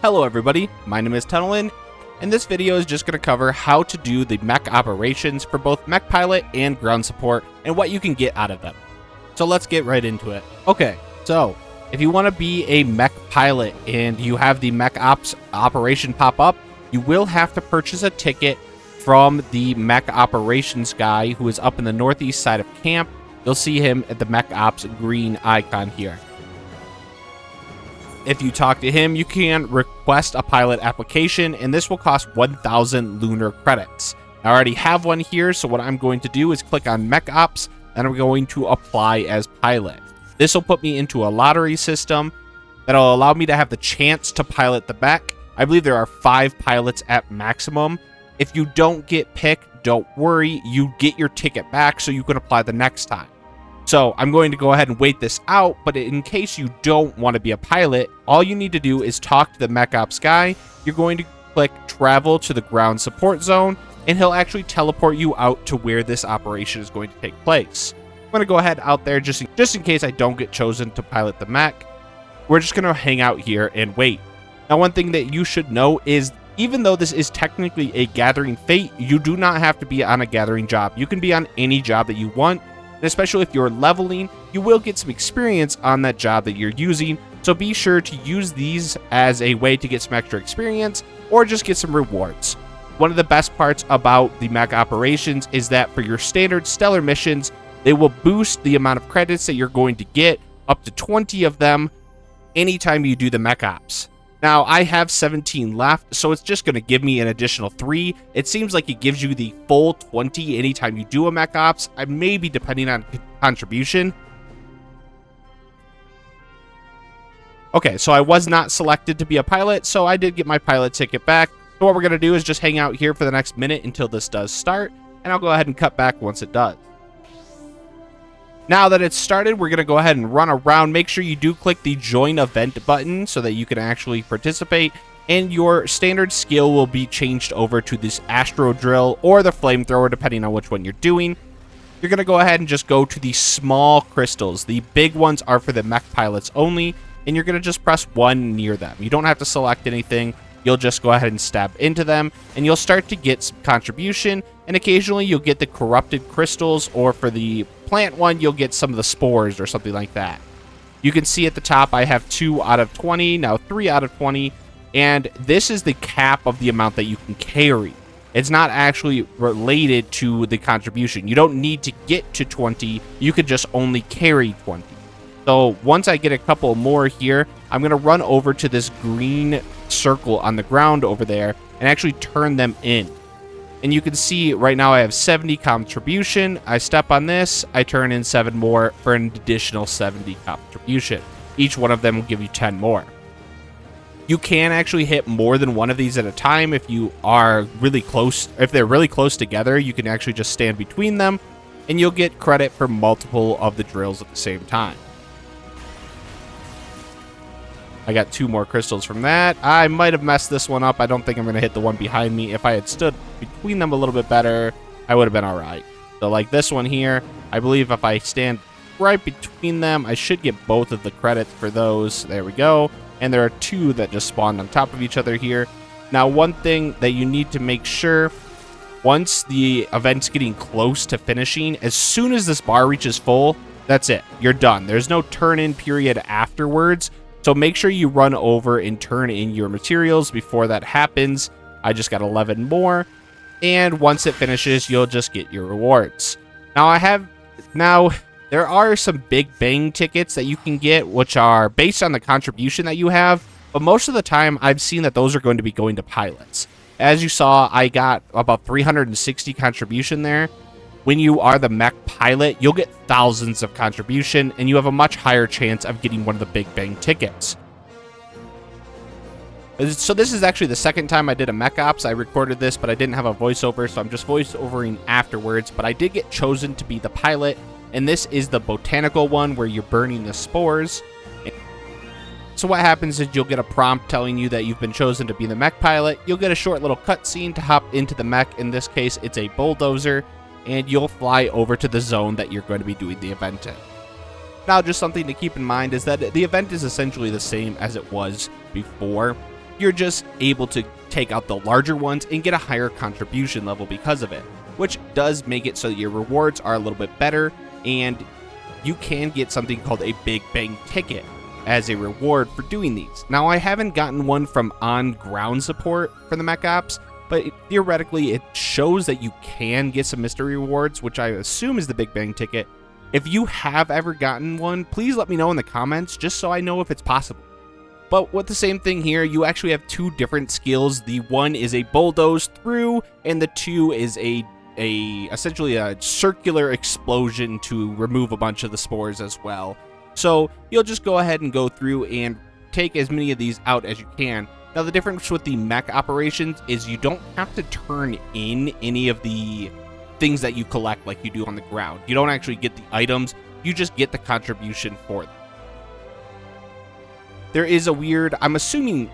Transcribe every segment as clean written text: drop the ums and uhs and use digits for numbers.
Hello everybody, my name is Tunnelin, and this video is just going to cover how to do the mech operations for both Mech Pilot and ground support and what you can get out of them. So let's get right into it. Okay, so if you want to be a Mech Pilot and you have the Mech Ops operation pop up, you will have to purchase a ticket from the Mech Operations guy who is up in the northeast side of camp. You'll see him at the Mech Ops green icon here. If you talk to him, you can request a pilot application, and this will cost 1,000 lunar credits. I already have one here, so what I'm going to do is click on Mech Ops, and I'm going to apply as pilot. This will put me into a lottery system that'll allow me to have the chance to pilot the mech. I believe there are 5 pilots at maximum. If you don't get picked, don't worry, you get your ticket back so you can apply the next time. So I'm going to go ahead and wait this out, but in case you don't want to be a pilot, all you need to do is talk to the Mech Ops guy. You're going to click travel to the ground support zone, and he'll actually teleport you out to where this operation is going to take place. I'm going to go ahead out there just in case I don't get chosen to pilot the mech. We're just going to hang out here and wait. Now, one thing that you should know is even though this is technically a gathering fate, you do not have to be on a gathering job. You can be on any job that you want. And especially if you're leveling, you will get some experience on that job that you're using, so be sure to use these as a way to get some extra experience or just get some rewards. One of the best parts about the mech operations is that for your standard stellar missions, they will boost the amount of credits that you're going to get up to 20 of them anytime you do the mech ops. Now, I have 17 left, so it's just going to give me an additional 3. It seems like it gives you the full 20 anytime you do a mech ops, maybe depending on contribution. Okay, so I was not selected to be a pilot, so I did get my pilot ticket back. So what we're going to do is just hang out here for the next minute until this does start, and I'll go ahead and cut back once it does. Now that it's started, we're going to go ahead and run around. Make sure you do click the join event button so that you can actually participate, and your standard skill will be changed over to this Astro Drill or the flamethrower, depending on which one you're doing. You're going to go ahead and just go to the small crystals. The big ones are for the mech pilots only, and you're going to just press 1 near them. You don't have to select anything. You'll just go ahead and stab into them, and you'll start to get some contribution, and occasionally you'll get the corrupted crystals, or for the plant one, you'll get some of the spores or something like that. You can see at the top I have 2 out of 20, now 3 out of 20, and this is the cap of the amount that you can carry. It's not actually related to the contribution. You don't need to get to 20, you could just only carry 20. So once I get a couple more here, I'm going to run over to this green circle on the ground over there and actually turn them in. And you can see right now I have 70 contribution. I step on this, I turn in 7 more for an additional 70 contribution. Each one of them will give you 10 more. You can actually hit more than one of these at a time if you are really close. If they're really close together, you can actually just stand between them and you'll get credit for multiple of the drills at the same time. I got 2 more crystals from that. I might have messed this one up. I don't think I'm going to hit the one behind me. If I had stood between them a little bit better, I would have been all right. So like this one here, I believe if I stand right between them, I should get both of the credits for those. There we go. And there are 2 that just spawned on top of each other here. Now, one thing that you need to make sure, once the event's getting close to finishing, as soon as this bar reaches full, that's it. You're done. There's no turn-in period afterwards. So make sure you run over and turn in your materials before that happens. I just got 11 more. And once it finishes, you'll just get your rewards. Now, there are some big bang tickets that you can get, which are based on the contribution that you have. But most of the time, I've seen that those are going to be going to pilots. As you saw, I got about 360 contribution there. When you are the mech pilot, you'll get thousands of contribution, and you have a much higher chance of getting one of the big bang tickets. So this is actually the second time I did a mech ops. I recorded this, but I didn't have a voiceover, so I'm just voiceovering afterwards. But I did get chosen to be the pilot, and this is the botanical one where you're burning the spores. So what happens is you'll get a prompt telling you that you've been chosen to be the mech pilot. You'll get a short little cutscene to hop into the mech. In this case, it's a bulldozer. And you'll fly over to the zone that you're going to be doing the event in. Now, just something to keep in mind is that the event is essentially the same as it was before. you're just able to take out the larger ones and get a higher contribution level because of it, which does make it so that your rewards are a little bit better, and you can get something called a Big Bang ticket as a reward for doing these. Now, I haven't gotten one from on-ground support for the Mech Ops, but theoretically it shows that you can get some mystery rewards, which I assume is the Big Bang ticket. If you have ever gotten one, please let me know in the comments, just so I know if it's possible. But with the same thing here, you actually have two different skills. The one is a bulldoze through, and the two is essentially a circular explosion to remove a bunch of the spores as well. So you'll just go ahead and go through and take as many of these out as you can. Now, the difference with the mech operations is you don't have to turn in any of the things that you collect like you do on the ground. You don't actually get the items, you just get the contribution for them. There is a weird, I'm assuming,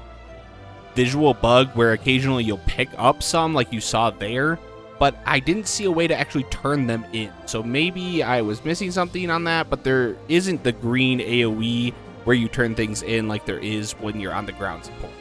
visual bug where occasionally you'll pick up some like you saw there, but I didn't see a way to actually turn them in. So maybe I was missing something on that, but there isn't the green AoE where you turn things in like there is when you're on the ground support.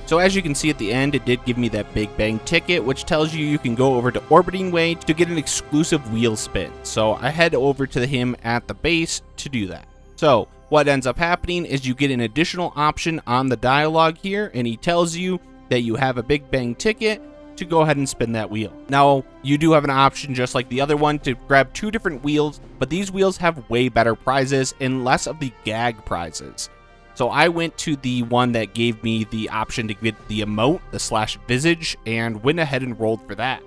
So as you can see at the end, it did give me that Big Bang ticket, which tells you can go over to Orbiting Way to get an exclusive wheel spin. So I head over to him at the base to do that. So what ends up happening is you get an additional option on the dialogue here, and he tells you that you have a Big Bang ticket to go ahead and spin that wheel. Now, you do have an option just like the other one to grab two different wheels, but these wheels have way better prizes and less of the gag prizes. So I went to the one that gave me the option to get the emote, the slash visage, and went ahead and rolled for that.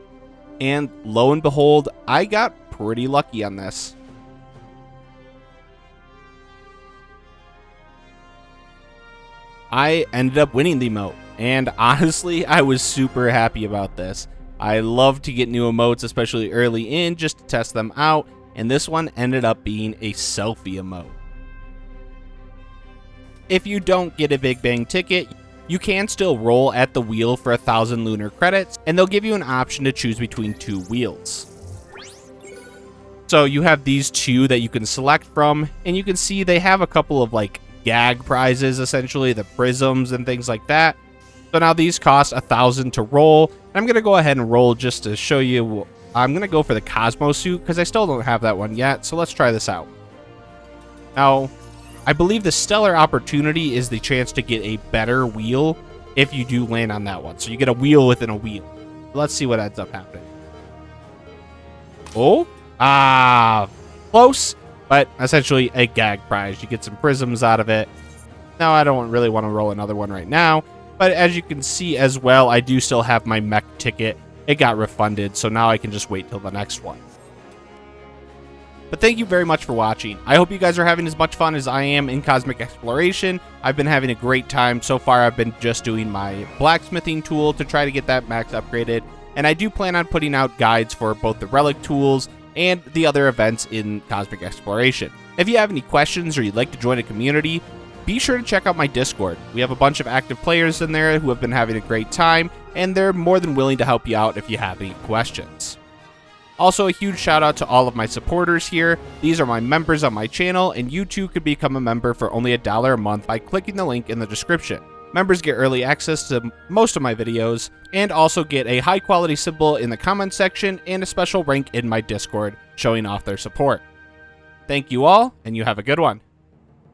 And lo and behold, I got pretty lucky on this. I ended up winning the emote, and honestly, I was super happy about this. I love to get new emotes, especially early in, just to test them out, and this one ended up being a selfie emote. If you don't get a Big Bang ticket, you can still roll at the wheel for 1,000 lunar credits, and they'll give you an option to choose between two wheels. So you have these two that you can select from, and you can see they have a couple of like gag prizes, essentially the prisms and things like that. So now these cost 1,000 to roll. I'm gonna go ahead and roll just to show you. I'm gonna go for the Cosmo suit because I still don't have that one yet. So let's try this out. Now, I believe the Stellar Opportunity is the chance to get a better wheel if you do land on that one. So you get a wheel within a wheel. Let's see what ends up happening. Oh, close, but essentially a gag prize. You get some prisms out of it. Now, I don't really want to roll another one right now, but as you can see as well, I do still have my mech ticket. It got refunded, so now I can just wait till the next one. But thank you very much for watching. I hope you guys are having as much fun as I am in Cosmic Exploration. I've been having a great time. So far, I've been just doing my blacksmithing tool to try to get that max upgraded. And I do plan on putting out guides for both the relic tools and the other events in Cosmic Exploration. If you have any questions or you'd like to join a community, be sure to check out my Discord. We have a bunch of active players in there who have been having a great time, and they're more than willing to help you out if you have any questions. Also, a huge shout out to all of my supporters here. These are my members on my channel, and you too could become a member for only $1 a month by clicking the link in the description. Members get early access to most of my videos, and also get a high quality symbol in the comment section and a special rank in my Discord showing off their support. Thank you all, and you have a good one.